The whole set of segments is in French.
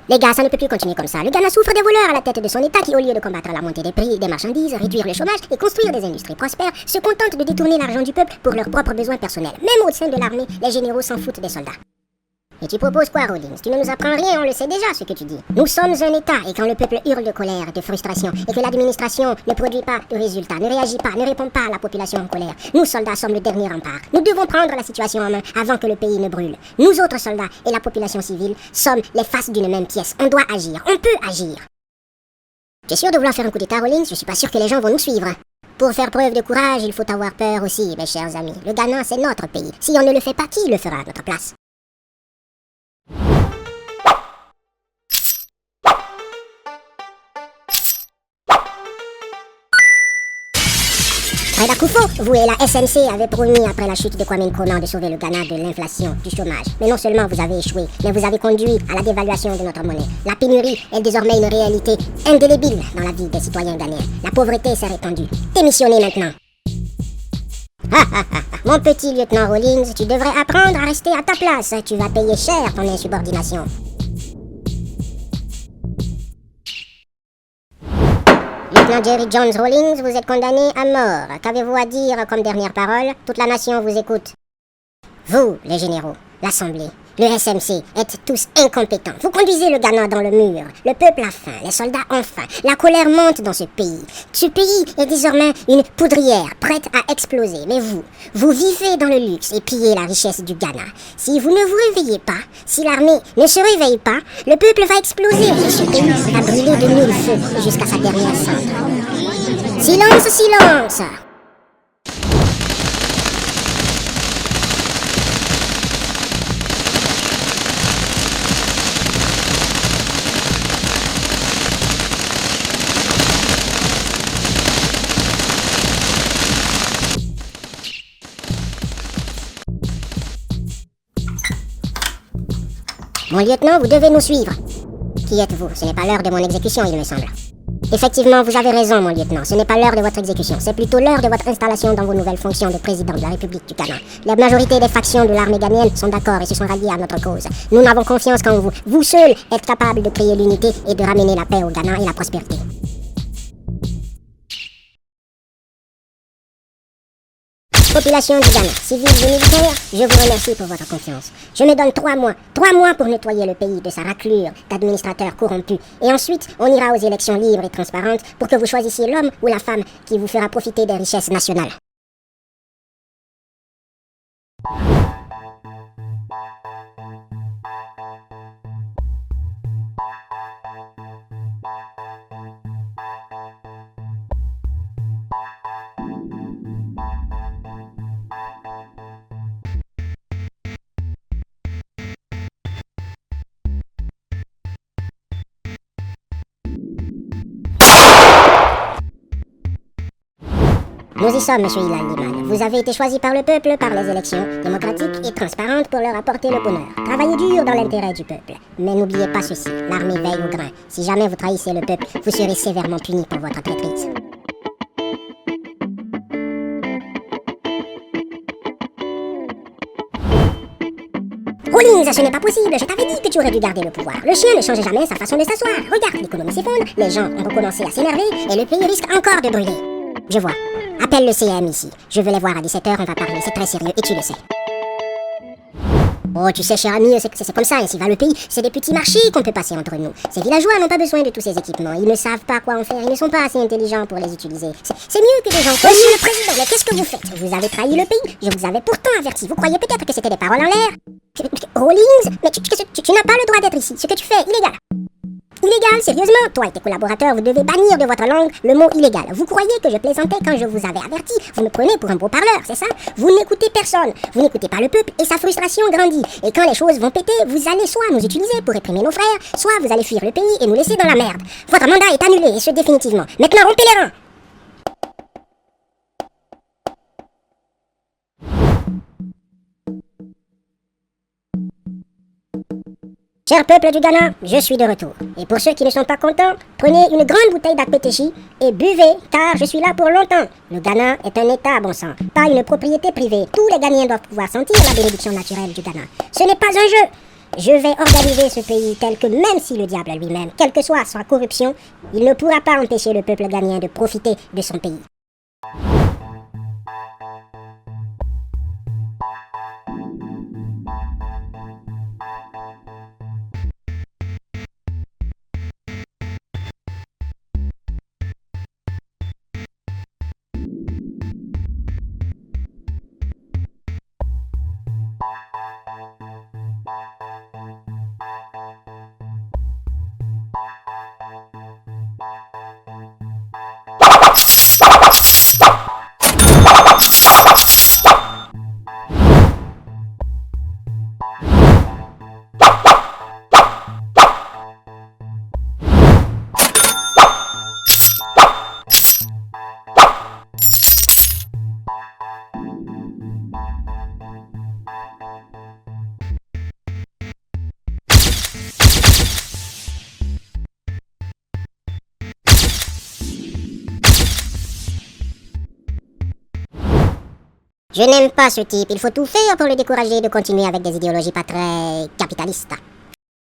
Les gars, ça ne peut plus continuer comme ça. Le Ghana souffre des voleurs à la tête de son État qui, au lieu de combattre la montée des prix des marchandises, réduire le chômage et construire des industries prospères, se contentent de détourner l'argent du peuple pour leurs propres besoins personnels. Même au sein de l'armée, les généraux s'en foutent des soldats. Et tu proposes quoi, Rawlings? Tu ne nous apprends rien, on le sait déjà ce que tu dis. Nous sommes un État, et quand le peuple hurle de colère, de frustration, et que l'administration ne produit pas de résultats, ne réagit pas, ne répond pas à la population en colère, nous, soldats, sommes le dernier rempart. Nous devons prendre la situation en main avant que le pays ne brûle. Nous autres soldats et la population civile sommes les faces d'une même pièce. On doit agir, on peut agir. Tu es sûr de vouloir faire un coup d'état, Rawlings? Je suis pas sûr que les gens vont nous suivre. Pour faire preuve de courage, il faut avoir peur aussi, mes chers amis. Le Ghana, c'est notre pays. Si on ne le fait pas, qui le fera à notre place? Fred Akufo, vous et la SNC avez promis après la chute de Kwame Nkrumah de sauver le Ghana de l'inflation, du chômage. Mais non seulement vous avez échoué, mais vous avez conduit à la dévaluation de notre monnaie. La pénurie est désormais une réalité indélébile dans la vie des citoyens ghanéens. La pauvreté s'est répandue. Démissionnez maintenant. Mon petit lieutenant Rawlings, tu devrais apprendre à rester à ta place. Tu vas payer cher ton insubordination. Lieutenant Jerry Jones Rawlings, vous êtes condamné à mort. Qu'avez-vous à dire comme dernière parole? Toute la nation vous écoute. Vous, les généraux, l'Assemblée, le SMC, êtes tous incompétents. Vous conduisez le Ghana dans le mur. Le peuple a faim, les soldats ont faim. La colère monte dans ce pays. Ce pays est désormais une poudrière prête à exploser. Mais vous vivez dans le luxe et pillez la richesse du Ghana. Si vous ne vous réveillez pas, si l'armée ne se réveille pas, le peuple va exploser et ce pays va brûler de mille feux jusqu'à sa dernière cendre. Silence, silence! Mon lieutenant, vous devez nous suivre. Qui êtes-vous? Ce n'est pas l'heure de mon exécution, il me semble. Effectivement, vous avez raison, mon lieutenant. Ce n'est pas l'heure de votre exécution. C'est plutôt l'heure de votre installation dans vos nouvelles fonctions de président de la République du Ghana. La majorité des factions de l'armée ghanéenne sont d'accord et se sont ralliées à notre cause. Nous n'avons confiance qu'en vous. Vous seul êtes capable de créer l'unité et de ramener la paix au Ghana et la prospérité. Population du Ghana, civils et militaires, je vous remercie pour votre confiance. Je me donne 3 mois pour nettoyer le pays de sa raclure d'administrateurs corrompus. Et ensuite, on ira aux élections libres et transparentes pour que vous choisissiez l'homme ou la femme qui vous fera profiter des richesses nationales. Nous y sommes, monsieur Ilan Liman. Vous avez été choisi par le peuple, par les élections démocratiques et transparentes pour leur apporter le bonheur. Travaillez dur dans l'intérêt du peuple. Mais n'oubliez pas ceci, l'armée veille au grain. Si jamais vous trahissez le peuple, vous serez sévèrement puni pour votre traîtrise. Rawlings, ce n'est pas possible, je t'avais dit que tu aurais dû garder le pouvoir. Le chien ne change jamais sa façon de s'asseoir. Regarde, l'économie s'effondre, les gens ont recommencé à s'énerver et le pays risque encore de brûler. Je vois. Appelle le CM ici. Je veux les voir à 17h, on va parler, c'est très sérieux et tu le sais. Oh, tu sais, cher ami, c'est comme ça, ainsi va le pays. C'est des petits marchés qu'on peut passer entre nous. Ces villageois n'ont pas besoin de tous ces équipements. Ils ne savent pas quoi en faire, ils ne sont pas assez intelligents pour les utiliser. C'est mieux que des gens... Monsieur le Président, mais qu'est-ce que vous faites? Vous avez trahi le pays. Je vous avais pourtant averti. Vous croyez peut-être que c'était des paroles en l'air? Rawlings, mais tu n'as pas le droit d'être ici. Ce que tu fais, illégal. Illégal, sérieusement? Toi et tes collaborateurs, vous devez bannir de votre langue le mot illégal. Vous croyez que je plaisantais quand je vous avais averti? Vous me prenez pour un beau parleur, c'est ça? Vous n'écoutez personne, vous n'écoutez pas le peuple et sa frustration grandit. Et quand les choses vont péter, vous allez soit nous utiliser pour réprimer nos frères, soit vous allez fuir le pays et nous laisser dans la merde. Votre mandat est annulé, et ce définitivement. Maintenant, rompez les rangs! Cher peuple du Ghana, je suis de retour. Et pour ceux qui ne sont pas contents, prenez une grande bouteille d'Akpeteshi et buvez, car je suis là pour longtemps. Le Ghana est un État, bon sang, pas une propriété privée. Tous les Ghanéens doivent pouvoir sentir la bénédiction naturelle du Ghana. Ce n'est pas un jeu. Je vais organiser ce pays tel que même si le diable lui-même, quelle que soit sa corruption, il ne pourra pas empêcher le peuple ghanéen de profiter de son pays. Je n'aime pas ce type, il faut tout faire pour le décourager de continuer avec des idéologies pas très capitalistes.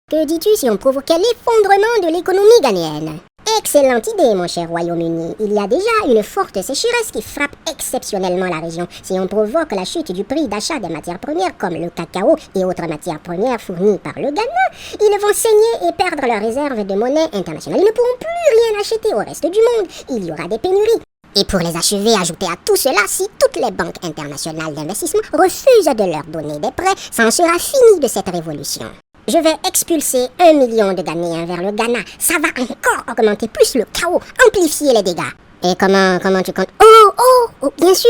Que dis-tu si on provoquait l'effondrement de l'économie ghanéenne? Excellente idée, mon cher Royaume-Uni. Il y a déjà une forte sécheresse qui frappe exceptionnellement la région. Si on provoque la chute du prix d'achat des matières premières comme le cacao et autres matières premières fournies par le Ghana, ils vont saigner et perdre leurs réserves de monnaie internationale. Ils ne pourront plus rien acheter au reste du monde. Il y aura des pénuries. Et pour les achever, ajoutez à tout cela, si toutes les banques internationales d'investissement refusent de leur donner des prêts, ça en sera fini de cette révolution. Je vais expulser 1 million de Ghanéens vers le Ghana. Ça va encore augmenter plus le chaos, amplifier les dégâts. Et comment tu comptes? Oh, bien sûr.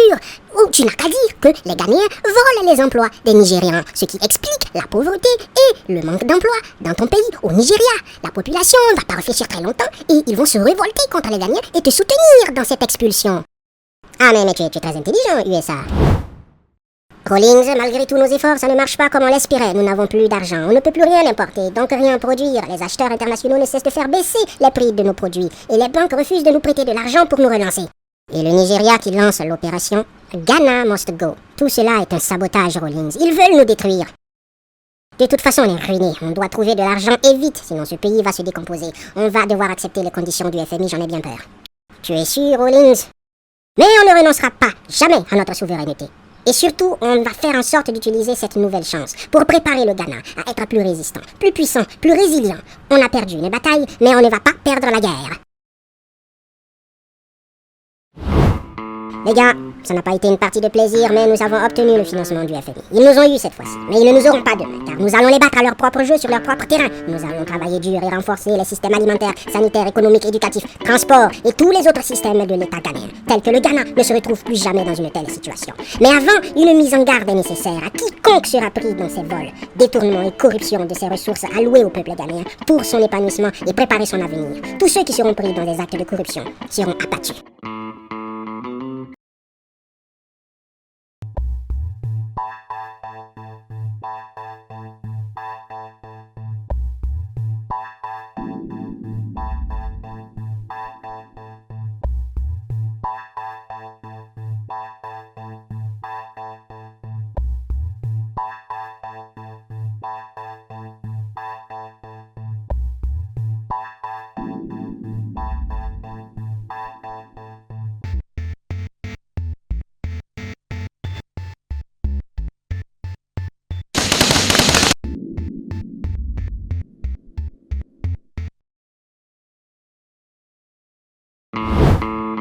Oh, tu n'as qu'à dire que les Ghanéens volent les emplois des Nigérians, ce qui explique la pauvreté et le manque d'emploi dans ton pays, au Nigeria. La population ne va pas réfléchir très longtemps et ils vont se révolter contre les Ghanéens et te soutenir dans cette expulsion. Ah, mais tu es très intelligent, USA. Rawlings, malgré tous nos efforts, ça ne marche pas comme on l'espérait. Nous n'avons plus d'argent. On ne peut plus rien importer, donc rien produire. Les acheteurs internationaux ne cessent de faire baisser les prix de nos produits. Et les banques refusent de nous prêter de l'argent pour nous relancer. Et le Nigeria qui lance l'opération Ghana Must Go. Tout cela est un sabotage, Rawlings. Ils veulent nous détruire. De toute façon, on est ruinés. On doit trouver de l'argent et vite, sinon ce pays va se décomposer. On va devoir accepter les conditions du FMI, j'en ai bien peur. Tu es sûr, Rawlings? Mais on ne renoncera pas, jamais, à notre souveraineté. Et surtout, on va faire en sorte d'utiliser cette nouvelle chance pour préparer le Ghana à être plus résistant, plus puissant, plus résilient. On a perdu une bataille, mais on ne va pas perdre la guerre. Les gars, ça n'a pas été une partie de plaisir, mais nous avons obtenu le financement du FMI. Ils nous ont eu cette fois-ci, mais ils ne nous auront pas demain, car nous allons les battre à leur propre jeu sur leur propre terrain. Nous allons travailler dur et renforcer les systèmes alimentaires, sanitaires, économiques, éducatifs, transports et tous les autres systèmes de l'État ghanéen, tels que le Ghana ne se retrouve plus jamais dans une telle situation. Mais avant, une mise en garde est nécessaire à quiconque sera pris dans ces vols, détournement et corruption de ces ressources allouées au peuple ghanéen pour son épanouissement et préparer son avenir. Tous ceux qui seront pris dans des actes de corruption seront abattus.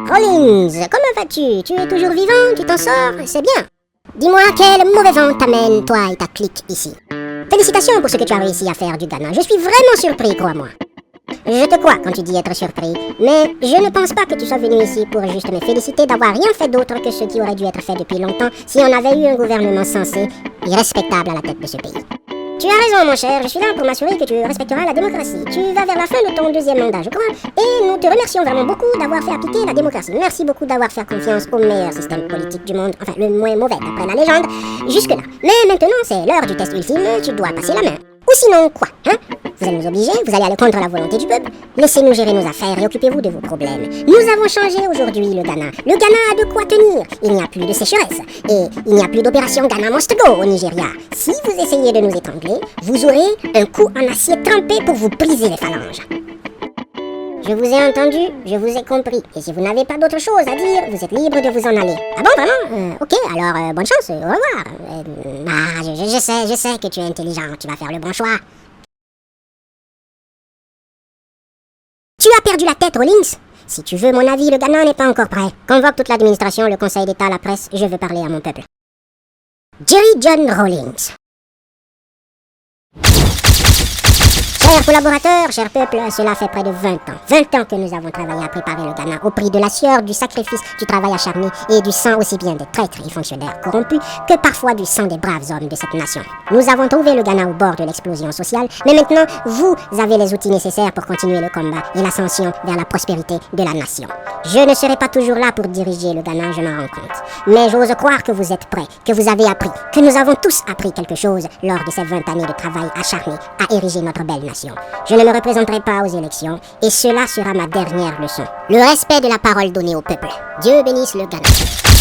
Rawlings, comment vas-tu? Tu es toujours vivant? Tu t'en sors? C'est bien. Dis-moi, quel mauvais vent t'amène, toi et ta clique ici? Félicitations pour ce que tu as réussi à faire du Ghana. Je suis vraiment surpris, crois-moi. Je te crois quand tu dis être surpris, mais je ne pense pas que tu sois venu ici pour juste me féliciter d'avoir rien fait d'autre que ce qui aurait dû être fait depuis longtemps si on avait eu un gouvernement sensé et respectable à la tête de ce pays. Tu as raison, mon cher, je suis là pour m'assurer que tu respecteras la démocratie. Tu vas vers la fin de ton 2e mandat, je crois, et nous te remercions vraiment beaucoup d'avoir fait appliquer la démocratie. Merci beaucoup d'avoir fait confiance au meilleur système politique du monde, enfin le moins mauvais d'après la légende, jusque-là. Mais maintenant, c'est l'heure du test ultime, tu dois passer la main. Ou sinon, quoi, hein? Vous allez nous obliger, vous allez aller contre la volonté du peuple. Laissez-nous gérer nos affaires et occupez-vous de vos problèmes. Nous avons changé aujourd'hui le Ghana. Le Ghana a de quoi tenir. Il n'y a plus de sécheresse. Et il n'y a plus d'opération Ghana Must Go au Nigeria. Si vous essayez de nous étrangler, vous aurez un coup en acier trempé pour vous briser les phalanges. Je vous ai entendu, je vous ai compris. Et si vous n'avez pas d'autre chose à dire, vous êtes libre de vous en aller. Ah bon, vraiment ok, alors bonne chance, au revoir. Je sais que tu es intelligent, tu vas faire le bon choix. Tu as perdu la tête, Rawlings. Si tu veux mon avis, le Ghana n'est pas encore prêt. Convoque toute l'administration, le conseil d'État, la presse, je veux parler à mon peuple. Jerry John Rawlings. Chers collaborateurs, cher peuple, cela fait près de 20 ans. 20 ans que nous avons travaillé à préparer le Ghana au prix de la sueur, du sacrifice, du travail acharné et du sang aussi bien des traîtres et fonctionnaires corrompus que parfois du sang des braves hommes de cette nation. Nous avons trouvé le Ghana au bord de l'explosion sociale, mais maintenant, vous avez les outils nécessaires pour continuer le combat et l'ascension vers la prospérité de la nation. Je ne serai pas toujours là pour diriger le Ghana, je m'en rends compte. Mais j'ose croire que vous êtes prêts, que vous avez appris, que nous avons tous appris quelque chose lors de ces 20 années de travail acharné à ériger notre belle nation. Je ne me représenterai pas aux élections et cela sera ma dernière leçon. Le respect de la parole donnée au peuple. Dieu bénisse le Ghana.